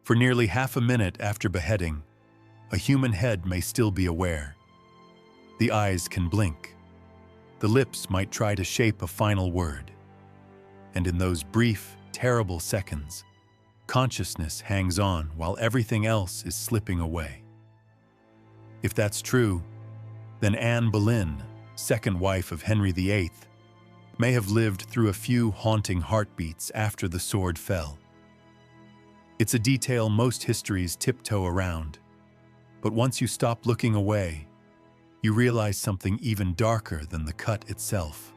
For nearly half a minute after beheading, a human head may still be aware. The eyes can blink. The lips might try to shape a final word. And in those brief, terrible seconds, consciousness hangs on while everything else is slipping away. If that's true, then Anne Boleyn, second wife of Henry VIII, may have lived through a few haunting heartbeats after the sword fell. It's a detail most histories tiptoe around, but once you stop looking away, you realize something even darker than the cut itself.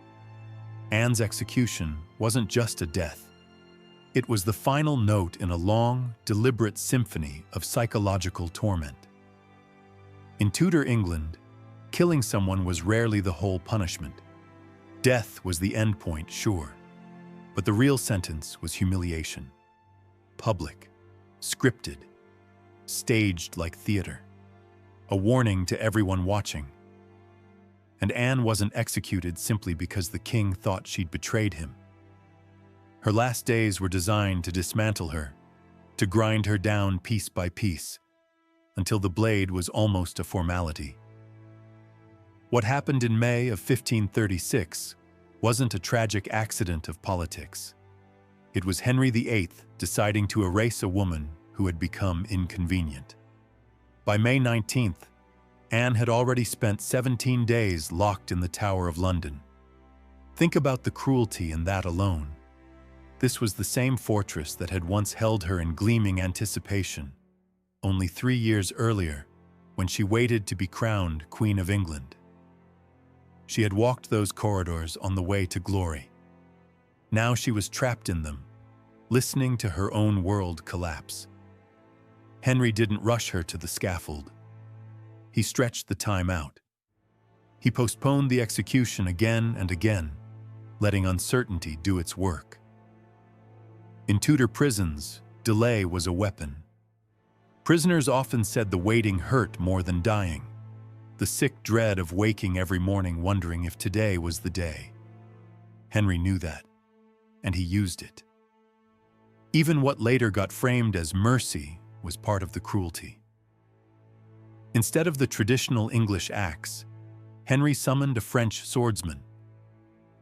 Anne's execution wasn't just a death. It was the final note in a long, deliberate symphony of psychological torment. In Tudor England, killing someone was rarely the whole punishment. Death was the end point, sure, but the real sentence was humiliation. Public, scripted, staged like theater. A warning to everyone watching. And Anne wasn't executed simply because the king thought she'd betrayed him. Her last days were designed to dismantle her, to grind her down piece by piece, until the blade was almost a formality. What happened in May of 1536 wasn't a tragic accident of politics. It was Henry VIII deciding to erase a woman who had become inconvenient. By May 19th, Anne had already spent 17 days locked in the Tower of London. Think about the cruelty in that alone. This was the same fortress that had once held her in gleaming anticipation, only 3 years earlier, when she waited to be crowned Queen of England. She had walked those corridors on the way to glory. Now she was trapped in them, listening to her own world collapse. Henry didn't rush her to the scaffold. He stretched the time out. He postponed the execution again and again, letting uncertainty do its work. In Tudor prisons, delay was a weapon. Prisoners often said the waiting hurt more than dying, the sick dread of waking every morning wondering if today was the day. Henry knew that, and he used it. Even what later got framed as mercy was part of the cruelty. Instead of the traditional English axe, Henry summoned a French swordsman.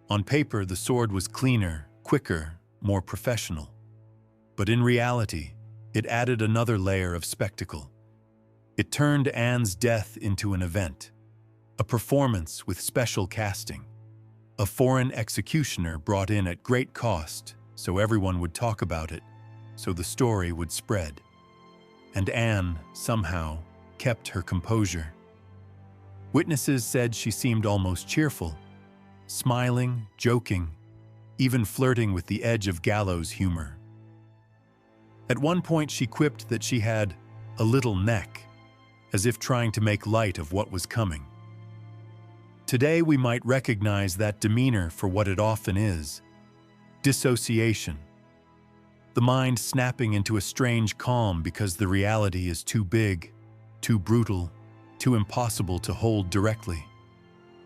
On paper, the sword was cleaner, quicker, more professional. But in reality, it added another layer of spectacle. It turned Anne's death into an event, a performance with special casting, a foreign executioner brought in at great cost so everyone would talk about it, so the story would spread. And Anne, somehow, kept her composure. Witnesses said she seemed almost cheerful, smiling, joking, even flirting with the edge of gallows humor. At one point she quipped that she had a little neck, as if trying to make light of what was coming. Today we might recognize that demeanor for what it often is: dissociation. The mind snapping into a strange calm because the reality is too big, too brutal, too impossible to hold directly.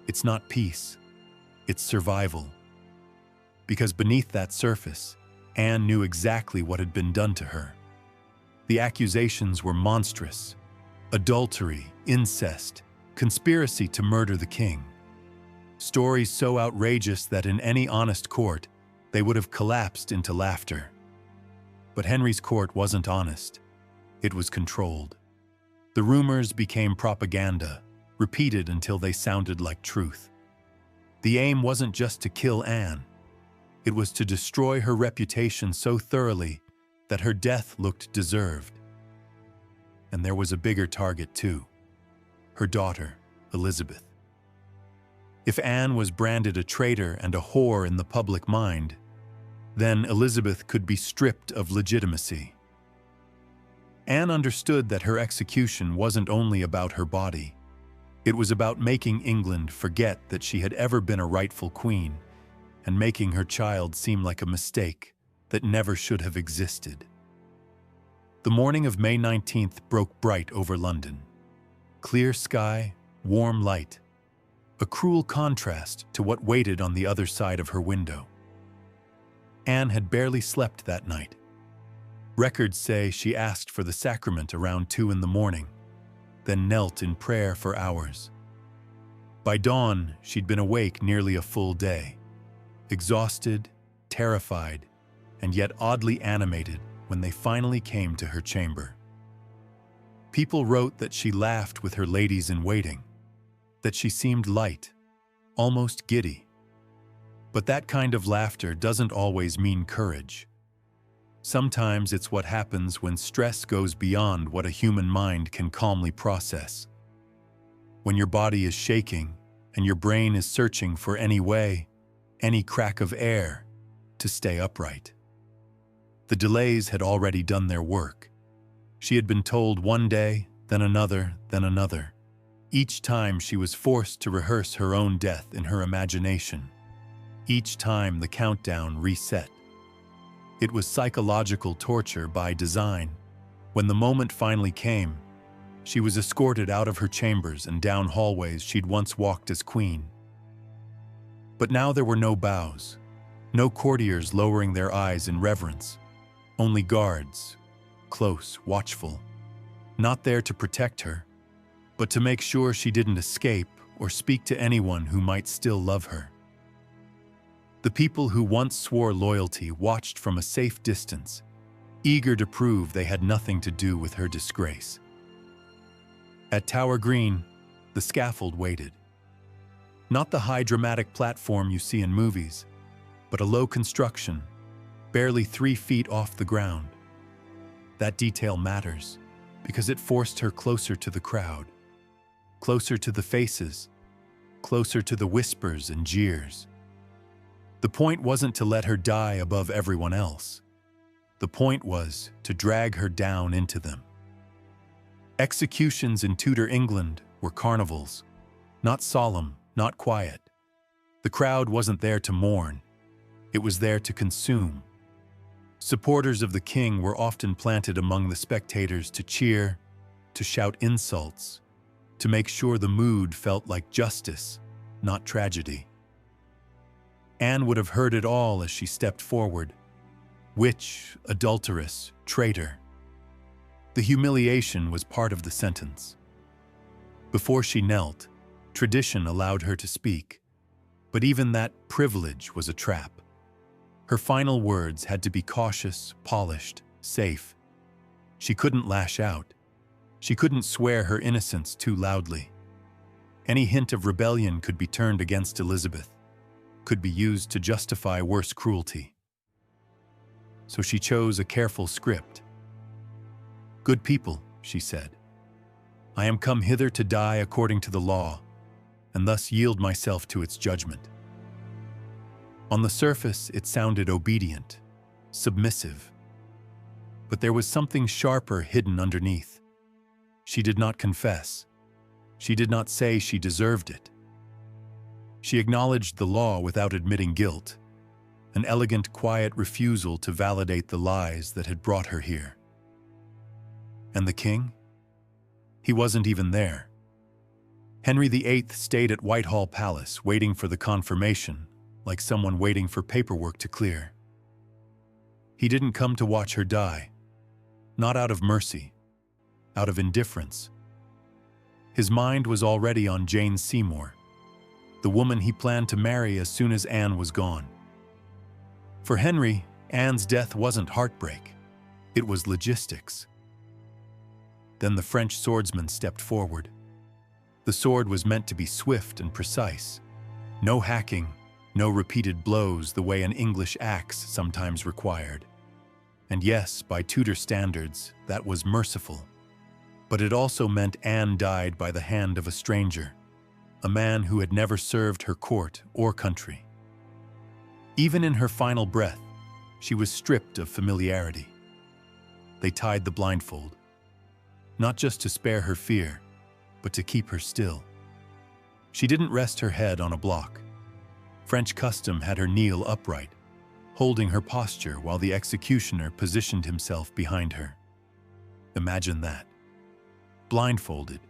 It's not peace, it's survival. Because beneath that surface, Anne knew exactly what had been done to her. The accusations were monstrous: adultery, incest, conspiracy to murder the king. Stories so outrageous that in any honest court, they would have collapsed into laughter. But Henry's court wasn't honest. It was controlled. The rumors became propaganda, repeated until they sounded like truth. The aim wasn't just to kill Anne. It was to destroy her reputation so thoroughly that her death looked deserved. And there was a bigger target too: her daughter, Elizabeth. If Anne was branded a traitor and a whore in the public mind, then Elizabeth could be stripped of legitimacy. Anne understood that her execution wasn't only about her body. It was about making England forget that she had ever been a rightful queen, and making her child seem like a mistake that never should have existed. The morning of May 19th broke bright over London. Clear sky, warm light, a cruel contrast to what waited on the other side of her window. Anne had barely slept that night. Records say she asked for the sacrament around 2 in the morning, then knelt in prayer for hours. By dawn, she'd been awake nearly a full day, exhausted, terrified, and yet oddly animated when they finally came to her chamber. People wrote that she laughed with her ladies-in-waiting, that she seemed light, almost giddy. But that kind of laughter doesn't always mean courage. Sometimes it's what happens when stress goes beyond what a human mind can calmly process. When your body is shaking and your brain is searching for any way, any crack of air, to stay upright. The delays had already done their work. She had been told one day, then another, then another. Each time she was forced to rehearse her own death in her imagination. Each time the countdown reset. It was psychological torture by design. When the moment finally came, she was escorted out of her chambers and down hallways she'd once walked as queen. But now there were no bows, no courtiers lowering their eyes in reverence, only guards, close, watchful, not there to protect her, but to make sure she didn't escape or speak to anyone who might still love her. The people who once swore loyalty watched from a safe distance, eager to prove they had nothing to do with her disgrace. At Tower Green, the scaffold waited. Not the high dramatic platform you see in movies, but a low construction, barely 3 feet off the ground. That detail matters because it forced her closer to the crowd, closer to the faces, closer to the whispers and jeers. The point wasn't to let her die above everyone else. The point was to drag her down into them. Executions in Tudor England were carnivals, not solemn, not quiet. The crowd wasn't there to mourn. It was there to consume. Supporters of the king were often planted among the spectators to cheer, to shout insults, to make sure the mood felt like justice, not tragedy. Anne would have heard it all as she stepped forward. Witch, adulteress, traitor. The humiliation was part of the sentence. Before she knelt, tradition allowed her to speak, but even that privilege was a trap. Her final words had to be cautious, polished, safe. She couldn't lash out. She couldn't swear her innocence too loudly. Any hint of rebellion could be turned against Elizabeth, could be used to justify worse cruelty. So she chose a careful script. "Good people," she said, "I am come hither to die according to the law, and thus yield myself to its judgment." On the surface, it sounded obedient, submissive. But there was something sharper hidden underneath. She did not confess. She did not say she deserved it. She acknowledged the law without admitting guilt, an elegant, quiet refusal to validate the lies that had brought her here. And the king? He wasn't even there. Henry VIII stayed at Whitehall Palace, waiting for the confirmation, like someone waiting for paperwork to clear. He didn't come to watch her die, not out of mercy, out of indifference. His mind was already on Jane Seymour, the woman he planned to marry as soon as Anne was gone. For Henry, Anne's death wasn't heartbreak, it was logistics. Then the French swordsman stepped forward. The sword was meant to be swift and precise. No hacking, no repeated blows the way an English axe sometimes required. And yes, by Tudor standards, that was merciful. But it also meant Anne died by the hand of a stranger, a man who had never served her court or country. Even in her final breath, she was stripped of familiarity. They tied the blindfold, not just to spare her fear, but to keep her still. She didn't rest her head on a block. French custom had her kneel upright, holding her posture while the executioner positioned himself behind her. Imagine that. Blindfolded,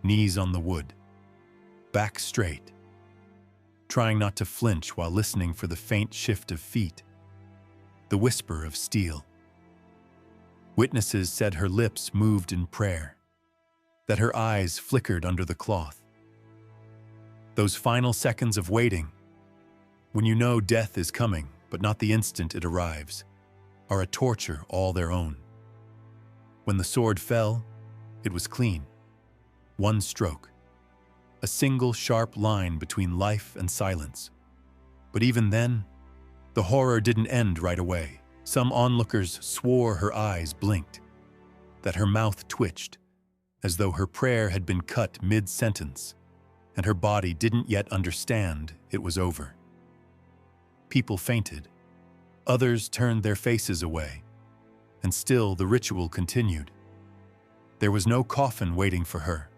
knees on the wood, back straight, trying not to flinch while listening for the faint shift of feet, the whisper of steel. Witnesses said her lips moved in prayer, that her eyes flickered under the cloth. Those final seconds of waiting, when you know death is coming, but not the instant it arrives, are a torture all their own. When the sword fell, it was clean. One stroke. A single sharp line between life and silence. But even then, the horror didn't end right away. Some onlookers swore her eyes blinked, that her mouth twitched, as though her prayer had been cut mid-sentence, and her body didn't yet understand it was over. People fainted. Others turned their faces away, and still the ritual continued. There was no coffin waiting for her,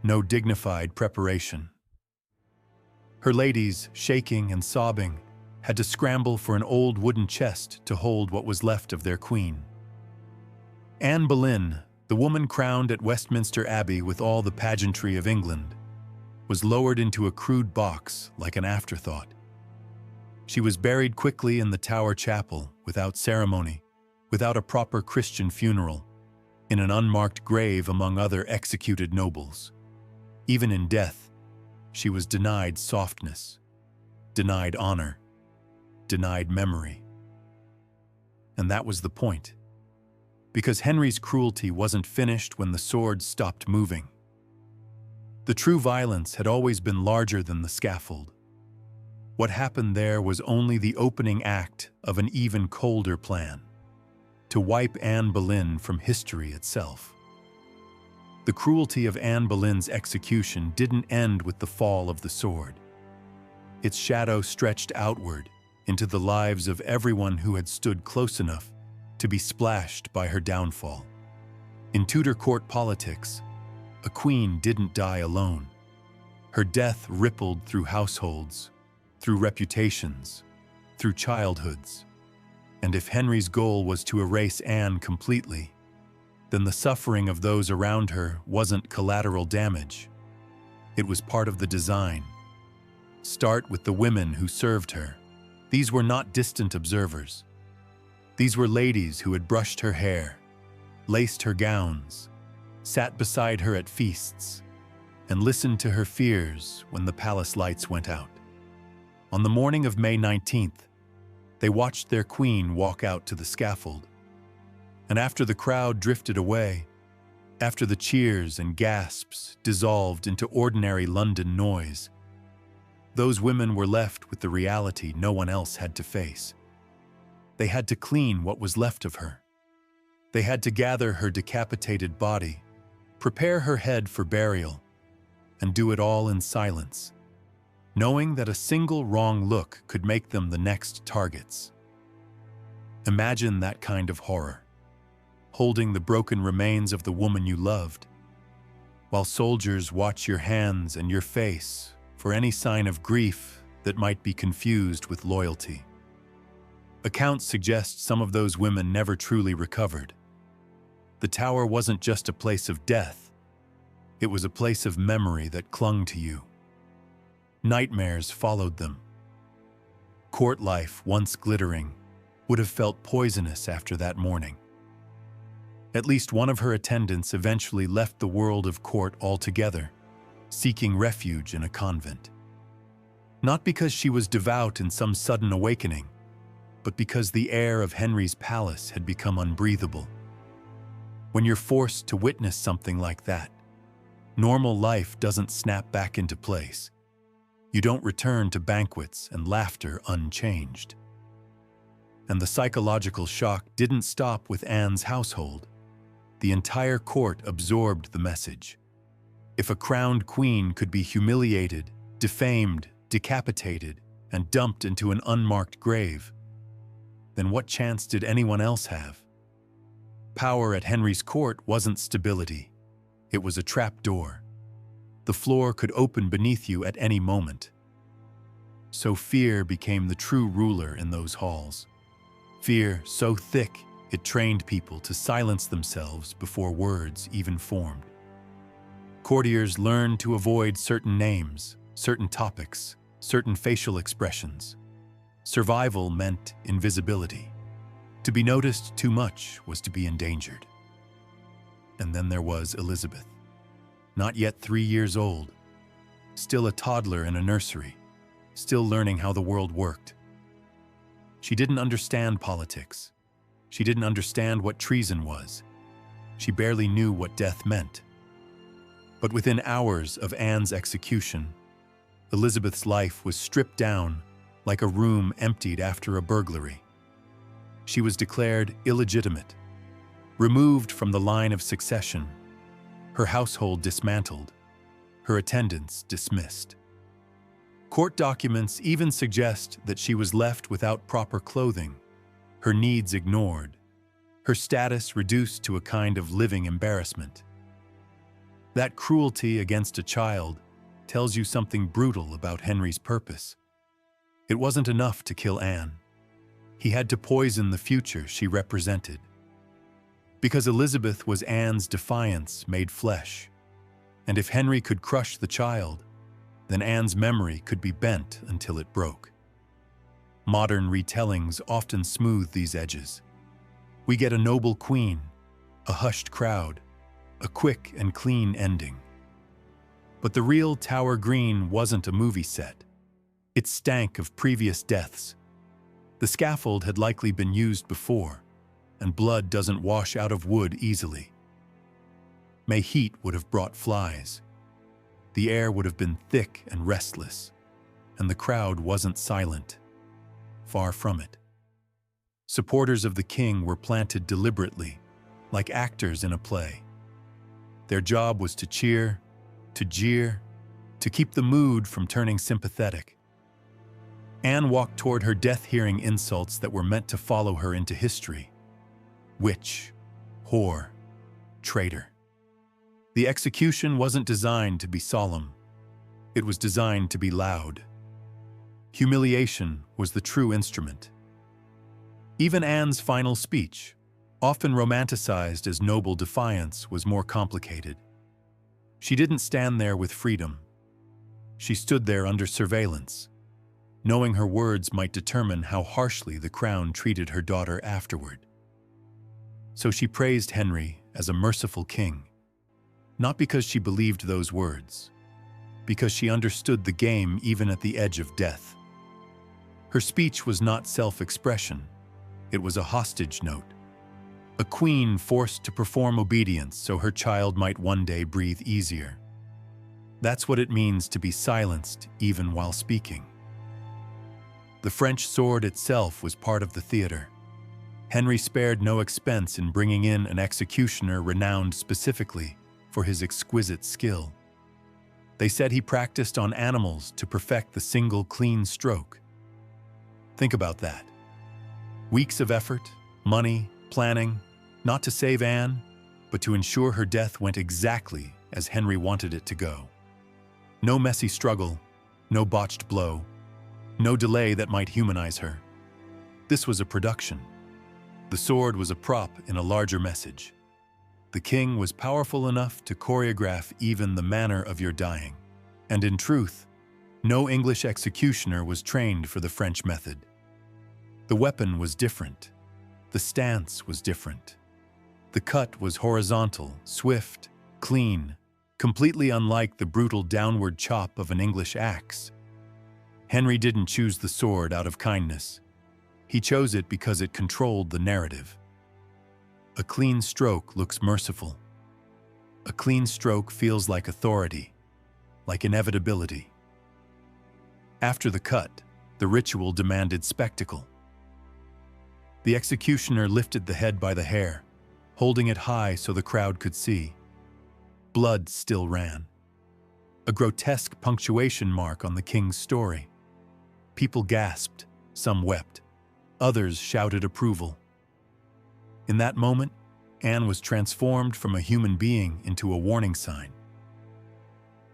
no dignified preparation. Her ladies, shaking and sobbing, had to scramble for an old wooden chest to hold what was left of their queen. Anne Boleyn, the woman crowned at Westminster Abbey with all the pageantry of England, was lowered into a crude box like an afterthought. She was buried quickly in the Tower Chapel without ceremony, without a proper Christian funeral, in an unmarked grave among other executed nobles. Even in death, she was denied softness, denied honor, denied memory. And that was the point. Because Henry's cruelty wasn't finished when the sword stopped moving. The true violence had always been larger than the scaffold. What happened there was only the opening act of an even colder plan, to wipe Anne Boleyn from history itself. The cruelty of Anne Boleyn's execution didn't end with the fall of the sword. Its shadow stretched outward into the lives of everyone who had stood close enough to be splashed by her downfall. In Tudor court politics, a queen didn't die alone. Her death rippled through households, through reputations, through childhoods. And if Henry's goal was to erase Anne completely, then the suffering of those around her wasn't collateral damage. It was part of the design. Start with the women who served her. These were not distant observers. These were ladies who had brushed her hair, laced her gowns, sat beside her at feasts, and listened to her fears when the palace lights went out. On the morning of May 19th, they watched their queen walk out to the scaffold. And after the crowd drifted away, after the cheers and gasps dissolved into ordinary London noise, those women were left with the reality no one else had to face. They had to clean what was left of her. They had to gather her decapitated body, prepare her head for burial, and do it all in silence, knowing that a single wrong look could make them the next targets. Imagine that kind of horror, holding the broken remains of the woman you loved, while soldiers watch your hands and your face for any sign of grief that might be confused with loyalty. Accounts suggest some of those women never truly recovered. The Tower wasn't just a place of death, it was a place of memory that clung to you. Nightmares followed them. Court life, once glittering, would have felt poisonous after that morning. At least one of her attendants eventually left the world of court altogether, seeking refuge in a convent. Not because she was devout in some sudden awakening, but because the air of Henry's palace had become unbreathable. When you're forced to witness something like that, normal life doesn't snap back into place. You don't return to banquets and laughter unchanged. And the psychological shock didn't stop with Anne's household. The entire court absorbed the message. If a crowned queen could be humiliated, defamed, decapitated, and dumped into an unmarked grave, then what chance did anyone else have? Power at Henry's court wasn't stability. It was a trapdoor. The floor could open beneath you at any moment. So fear became the true ruler in those halls. Fear so thick it trained people to silence themselves before words even formed. Courtiers learned to avoid certain names, certain topics, certain facial expressions. Survival meant invisibility. To be noticed too much was to be endangered. And then there was Elizabeth, not yet 3 years old, still a toddler in a nursery, still learning how the world worked. She didn't understand politics. She didn't understand what treason was. She barely knew what death meant. But within hours of Anne's execution, Elizabeth's life was stripped down like a room emptied after a burglary. She was declared illegitimate, removed from the line of succession, her household dismantled, her attendants dismissed. Court documents even suggest that she was left without proper clothing, her needs ignored, her status reduced to a kind of living embarrassment. That cruelty against a child tells you something brutal about Henry's purpose. It wasn't enough to kill Anne. He had to poison the future she represented. Because Elizabeth was Anne's defiance made flesh, and if Henry could crush the child, then Anne's memory could be bent until it broke. Modern retellings often smooth these edges. We get a noble queen, a hushed crowd, a quick and clean ending. But the real Tower Green wasn't a movie set. It stank of previous deaths. The scaffold had likely been used before, and blood doesn't wash out of wood easily. May heat would have brought flies. The air would have been thick and restless, and the crowd wasn't silent. Far from it. Supporters of the king were planted deliberately, like actors in a play. Their job was to cheer, to jeer, to keep the mood from turning sympathetic. Anne walked toward her death-hearing insults that were meant to follow her into history. Witch, whore, traitor. The execution wasn't designed to be solemn. It was designed to be loud. Humiliation was the true instrument. Even Anne's final speech, often romanticized as noble defiance, was more complicated. She didn't stand there with freedom. She stood there under surveillance, knowing her words might determine how harshly the crown treated her daughter afterward. So she praised Henry as a merciful king, not because she believed those words, because she understood the game even at the edge of death. Her speech was not self-expression. It was a hostage note. A queen forced to perform obedience so her child might one day breathe easier. That's what it means to be silenced even while speaking. The French sword itself was part of the theater. Henry spared no expense in bringing in an executioner renowned specifically for his exquisite skill. They said he practiced on animals to perfect the single clean stroke. Think about that. Weeks of effort, money, planning, not to save Anne, but to ensure her death went exactly as Henry wanted it to go. No messy struggle, no botched blow, no delay that might humanize her. This was a production. The sword was a prop in a larger message. The king was powerful enough to choreograph even the manner of your dying. And in truth, no English executioner was trained for the French method. The weapon was different. The stance was different. The cut was horizontal, swift, clean, completely unlike the brutal downward chop of an English axe. Henry didn't choose the sword out of kindness. He chose it because it controlled the narrative. A clean stroke looks merciful. A clean stroke feels like authority, like inevitability. After the cut, the ritual demanded spectacle. The executioner lifted the head by the hair, holding it high so the crowd could see. Blood still ran. A grotesque punctuation mark on the king's story. People gasped, some wept, others shouted approval. In that moment, Anne was transformed from a human being into a warning sign.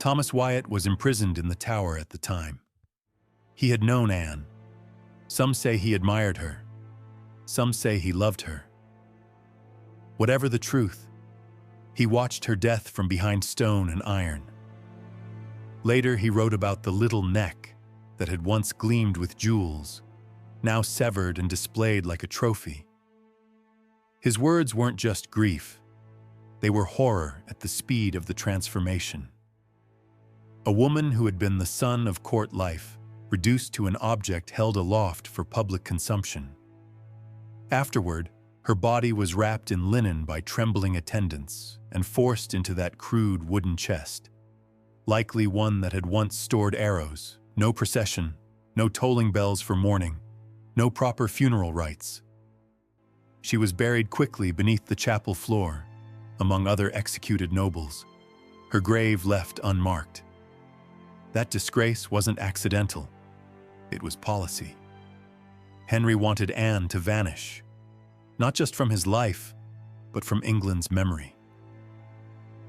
Thomas Wyatt was imprisoned in the Tower at the time. He had known Anne. Some say he admired her. Some say he loved her. Whatever the truth, he watched her death from behind stone and iron. Later, he wrote about the little neck that had once gleamed with jewels, now severed and displayed like a trophy. His words weren't just grief. They were horror at the speed of the transformation. A woman who had been the sun of court life, reduced to an object held aloft for public consumption. Afterward, her body was wrapped in linen by trembling attendants and forced into that crude wooden chest, likely one that had once stored arrows. No procession, no tolling bells for mourning, no proper funeral rites. She was buried quickly beneath the chapel floor, among other executed nobles, her grave left unmarked. That disgrace wasn't accidental. It was policy. Henry wanted Anne to vanish, not just from his life, but from England's memory.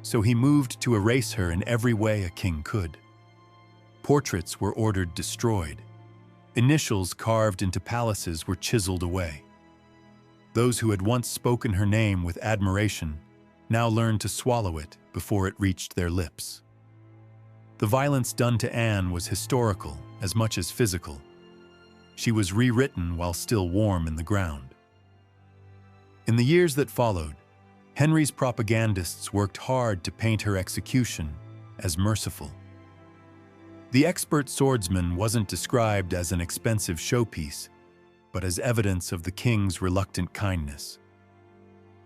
So he moved to erase her in every way a king could. Portraits were ordered destroyed. Initials carved into palaces were chiseled away. Those who had once spoken her name with admiration now learned to swallow it before it reached their lips. The violence done to Anne was historical as much as physical. She was rewritten while still warm in the ground. In the years that followed, Henry's propagandists worked hard to paint her execution as merciful. The expert swordsman wasn't described as an expensive showpiece, but as evidence of the king's reluctant kindness.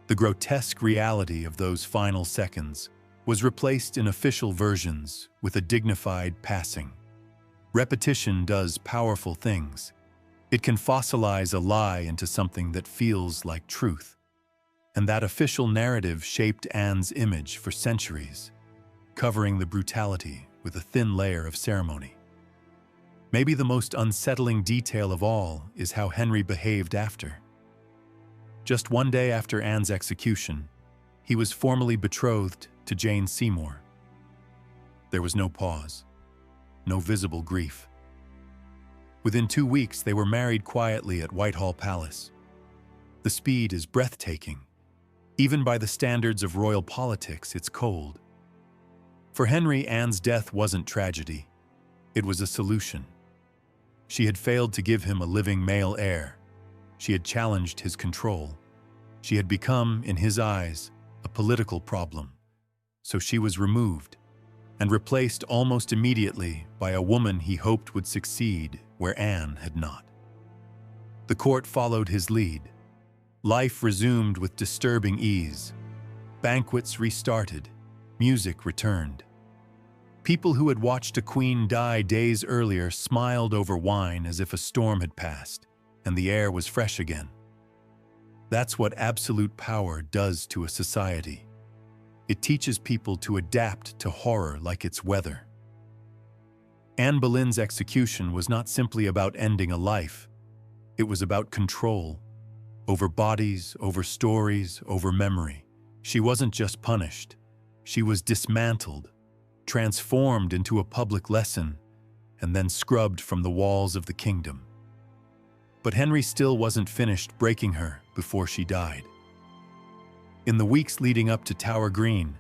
The grotesque reality of those final seconds was replaced in official versions with a dignified passing. Repetition does powerful things. It can fossilize a lie into something that feels like truth. And that official narrative shaped Anne's image for centuries, covering the brutality with a thin layer of ceremony. Maybe the most unsettling detail of all is how Henry behaved after. Just one day after Anne's execution, he was formally betrothed to Jane Seymour. There was no pause, no visible grief. Within 2 weeks, they were married quietly at Whitehall Palace. The speed is breathtaking. Even by the standards of royal politics, it's cold. For Henry, Anne's death wasn't tragedy. It was a solution. She had failed to give him a living male heir. She had challenged his control. She had become, in his eyes, a political problem. So she was removed and replaced almost immediately by a woman he hoped would succeed where Anne had not. The court followed his lead. Life resumed with disturbing ease. Banquets restarted. Music returned. People who had watched a queen die days earlier smiled over wine as if a storm had passed, and the air was fresh again. That's what absolute power does to a society. It teaches people to adapt to horror like it's weather. Anne Boleyn's execution was not simply about ending a life. It was about control. Over bodies, over stories, over memory. She wasn't just punished. She was dismantled, transformed into a public lesson, and then scrubbed from the walls of the kingdom. But Henry still wasn't finished breaking her before she died. In the weeks leading up to Tower Green,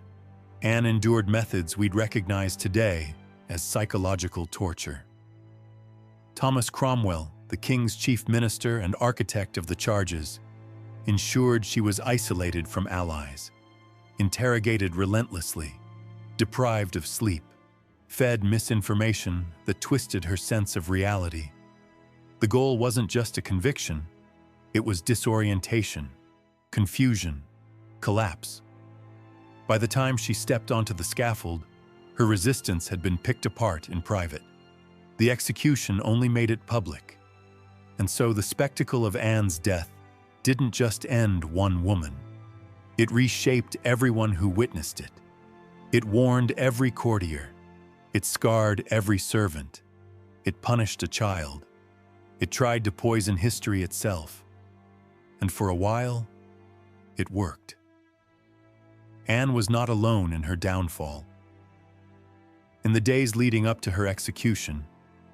Anne endured methods we'd recognize today as psychological torture. Thomas Cromwell, the king's chief minister and architect of the charges, ensured she was isolated from allies, interrogated relentlessly, deprived of sleep, fed misinformation that twisted her sense of reality. The goal wasn't just a conviction, it was disorientation, confusion, collapse. By the time she stepped onto the scaffold, her resistance had been picked apart in private. The execution only made it public. And so the spectacle of Anne's death didn't just end one woman. It reshaped everyone who witnessed it. It warned every courtier. It scarred every servant. It punished a child. It tried to poison history itself. And for a while, it worked. Anne was not alone in her downfall. In the days leading up to her execution,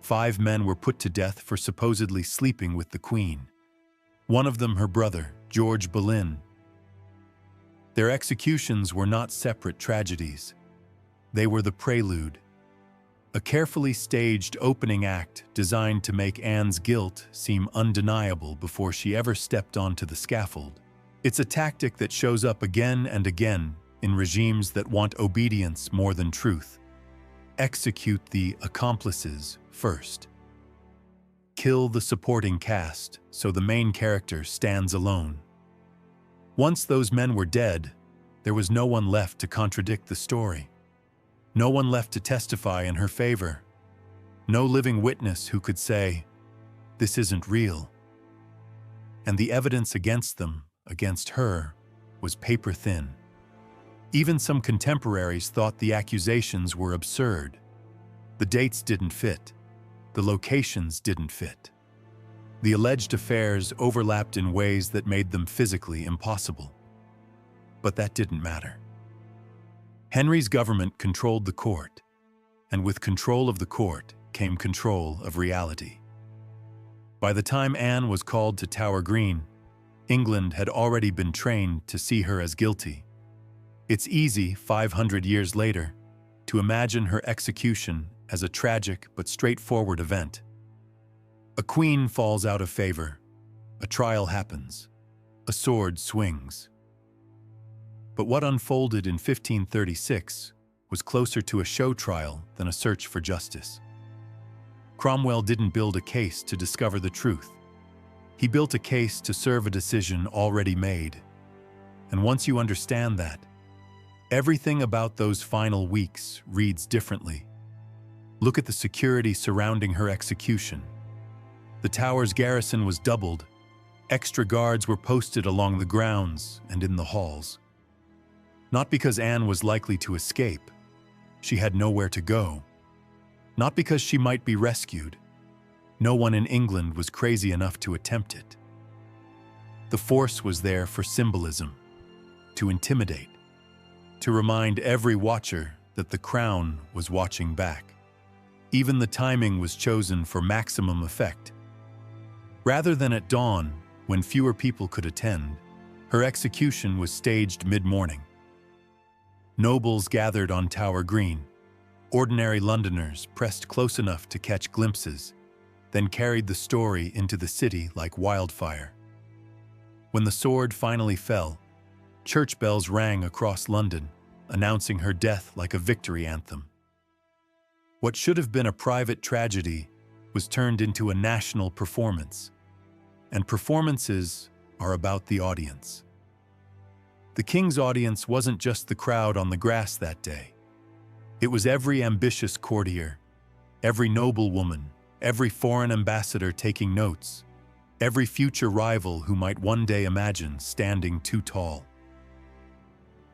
5 men were put to death for supposedly sleeping with the Queen. One of them her brother, George Boleyn. Their executions were not separate tragedies. They were the prelude, a carefully staged opening act designed to make Anne's guilt seem undeniable before she ever stepped onto the scaffold. It's a tactic that shows up again and again in regimes that want obedience more than truth. Execute the accomplices first. Kill the supporting cast so the main character stands alone. Once those men were dead, there was no one left to contradict the story. No one left to testify in her favor. No living witness who could say, "This isn't real." And the evidence against them, against her, was paper thin. Even some contemporaries thought the accusations were absurd. The dates didn't fit. The locations didn't fit. The alleged affairs overlapped in ways that made them physically impossible. But that didn't matter. Henry's government controlled the court, and with control of the court came control of reality. By the time Anne was called to Tower Green, England had already been trained to see her as guilty. It's easy, 500 years later, to imagine her execution as a tragic but straightforward event. A queen falls out of favor, a trial happens, a sword swings. But what unfolded in 1536 was closer to a show trial than a search for justice. Cromwell didn't build a case to discover the truth. He built a case to serve a decision already made. And once you understand that, everything about those final weeks reads differently. Look at the security surrounding her execution. The tower's garrison was doubled. Extra guards were posted along the grounds and in the halls. Not because Anne was likely to escape. She had nowhere to go. Not because she might be rescued. No one in England was crazy enough to attempt it. The force was there for symbolism, to intimidate, to remind every watcher that the crown was watching back. Even the timing was chosen for maximum effect. Rather than at dawn, when fewer people could attend, her execution was staged mid-morning. Nobles gathered on Tower Green. Ordinary Londoners pressed close enough to catch glimpses, then carried the story into the city like wildfire. When the sword finally fell, church bells rang across London, announcing her death like a victory anthem. What should have been a private tragedy was turned into a national performance. And performances are about the audience. The king's audience wasn't just the crowd on the grass that day. It was every ambitious courtier, every noblewoman, every foreign ambassador taking notes, every future rival who might one day imagine standing too tall.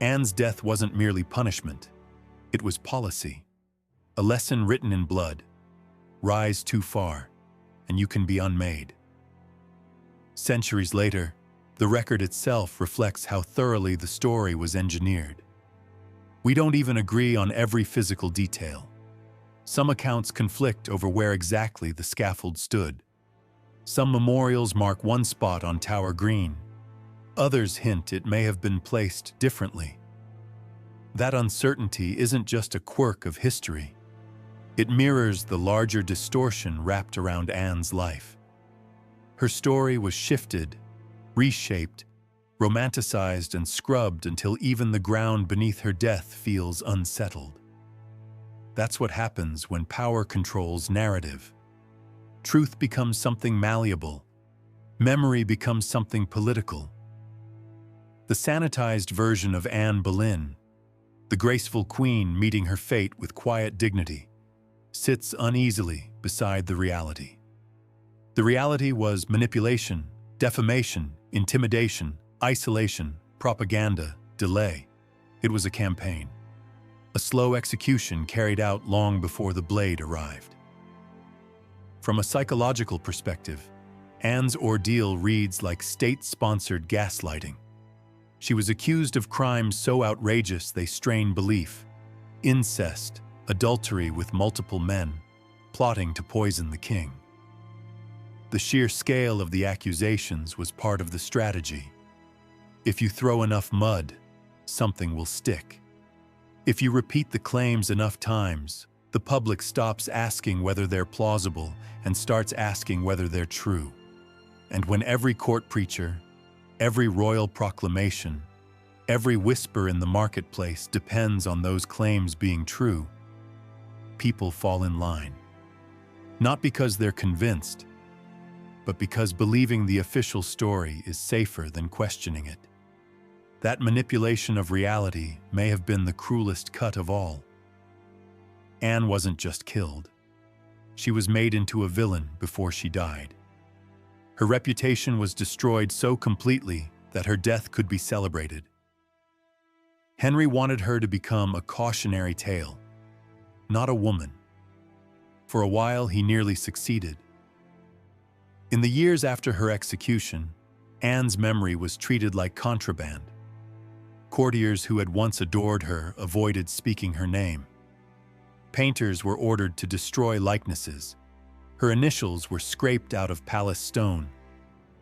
Anne's death wasn't merely punishment. It was policy. A lesson written in blood. Rise too far, and you can be unmade. Centuries later, the record itself reflects how thoroughly the story was engineered. We don't even agree on every physical detail. Some accounts conflict over where exactly the scaffold stood. Some memorials mark one spot on Tower Green. Others hint it may have been placed differently. That uncertainty isn't just a quirk of history. It mirrors the larger distortion wrapped around Anne's life. Her story was shifted, reshaped, romanticized and scrubbed until even the ground beneath her death feels unsettled. That's what happens when power controls narrative. Truth becomes something malleable. Memory becomes something political. The sanitized version of Anne Boleyn, the graceful queen meeting her fate with quiet dignity, sits uneasily beside the reality. The reality was manipulation, defamation, intimidation, isolation, propaganda, delay. It was a campaign. A slow execution carried out long before the blade arrived. From a psychological perspective, Anne's ordeal reads like state-sponsored gaslighting. She was accused of crimes so outrageous they strain belief: incest, adultery with multiple men, plotting to poison the king. The sheer scale of the accusations was part of the strategy. If you throw enough mud, something will stick. If you repeat the claims enough times, the public stops asking whether they're plausible and starts asking whether they're true. And when every court preacher, every royal proclamation, every whisper in the marketplace depends on those claims being true, people fall in line. Not because they're convinced, but because believing the official story is safer than questioning it. That manipulation of reality may have been the cruelest cut of all. Anne wasn't just killed. She was made into a villain before she died. Her reputation was destroyed so completely that her death could be celebrated. Henry wanted her to become a cautionary tale, not a woman. For a while, he nearly succeeded. In the years after her execution, Anne's memory was treated like contraband. Courtiers who had once adored her avoided speaking her name. Painters were ordered to destroy likenesses. Her initials were scraped out of palace stone.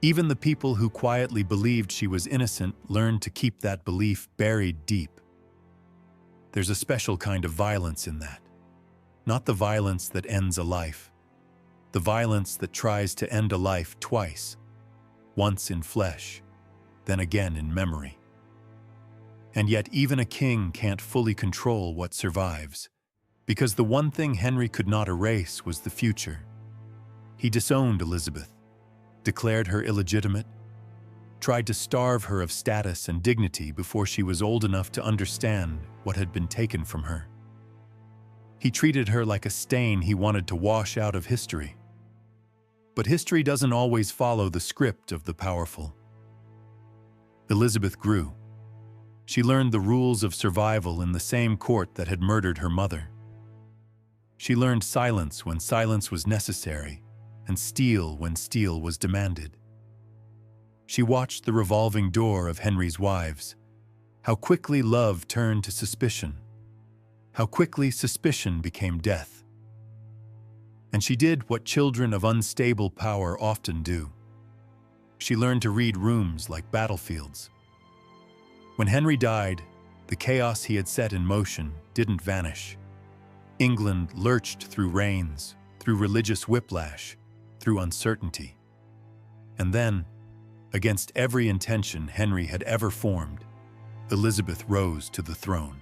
Even the people who quietly believed she was innocent learned to keep that belief buried deep. There's a special kind of violence in that. Not the violence that ends a life. The violence that tries to end a life twice. Once in flesh, then again in memory. And yet even a king can't fully control what survives, because the one thing Henry could not erase was the future. He disowned Elizabeth, declared her illegitimate, tried to starve her of status and dignity before she was old enough to understand what had been taken from her. He treated her like a stain he wanted to wash out of history. But history doesn't always follow the script of the powerful. Elizabeth grew. She learned the rules of survival in the same court that had murdered her mother. She learned silence when silence was necessary, and steel when steel was demanded. She watched the revolving door of Henry's wives, how quickly love turned to suspicion, how quickly suspicion became death. And she did what children of unstable power often do. She learned to read rooms like battlefields. When Henry died, the chaos he had set in motion didn't vanish. England lurched through reigns, through religious whiplash, through uncertainty. And then, against every intention Henry had ever formed, Elizabeth rose to the throne.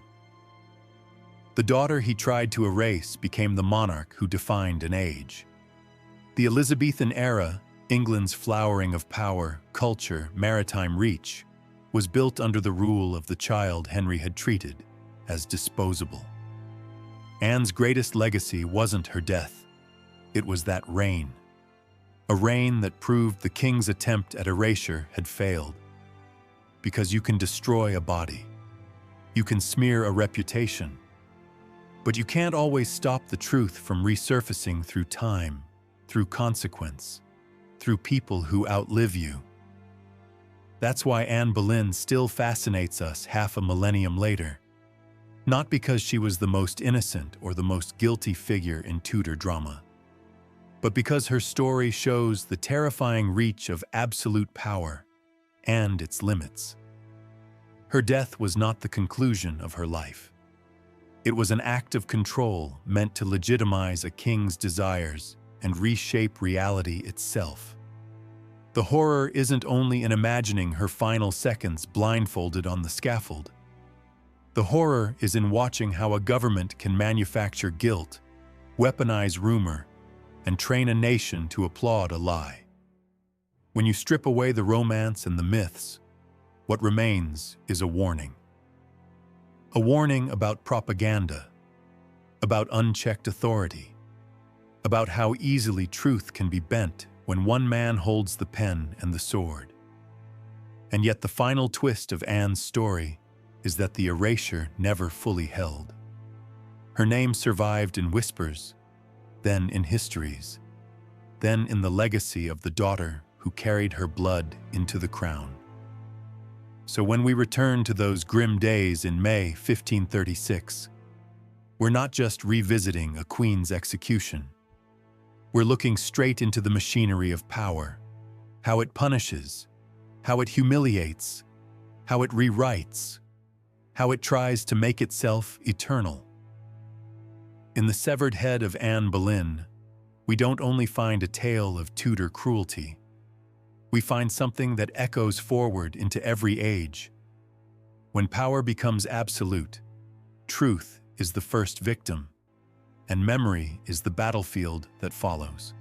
The daughter he tried to erase became the monarch who defined an age. The Elizabethan era, England's flowering of power, culture, maritime reach, was built under the rule of the child Henry had treated as disposable. Anne's greatest legacy wasn't her death. It was that reign. A reign that proved the king's attempt at erasure had failed. Because you can destroy a body. You can smear a reputation. But you can't always stop the truth from resurfacing through time, through consequence, through people who outlive you. That's why Anne Boleyn still fascinates us half a millennium later. Not because she was the most innocent or the most guilty figure in Tudor drama, but because her story shows the terrifying reach of absolute power and its limits. Her death was not the conclusion of her life. It was an act of control meant to legitimize a king's desires and reshape reality itself. The horror isn't only in imagining her final seconds blindfolded on the scaffold. The horror is in watching how a government can manufacture guilt, weaponize rumor, and train a nation to applaud a lie. When you strip away the romance and the myths, what remains is a warning. A warning about propaganda, about unchecked authority, about how easily truth can be bent when one man holds the pen and the sword. And yet the final twist of Anne's story is that the erasure never fully held. Her name survived in whispers, then in histories, then in the legacy of the daughter who carried her blood into the crown. So when we return to those grim days in May 1536, we're not just revisiting a queen's execution. We're looking straight into the machinery of power, how it punishes, how it humiliates, how it rewrites, how it tries to make itself eternal. In the severed head of Anne Boleyn, we don't only find a tale of Tudor cruelty, we find something that echoes forward into every age. When power becomes absolute, truth is the first victim, and memory is the battlefield that follows.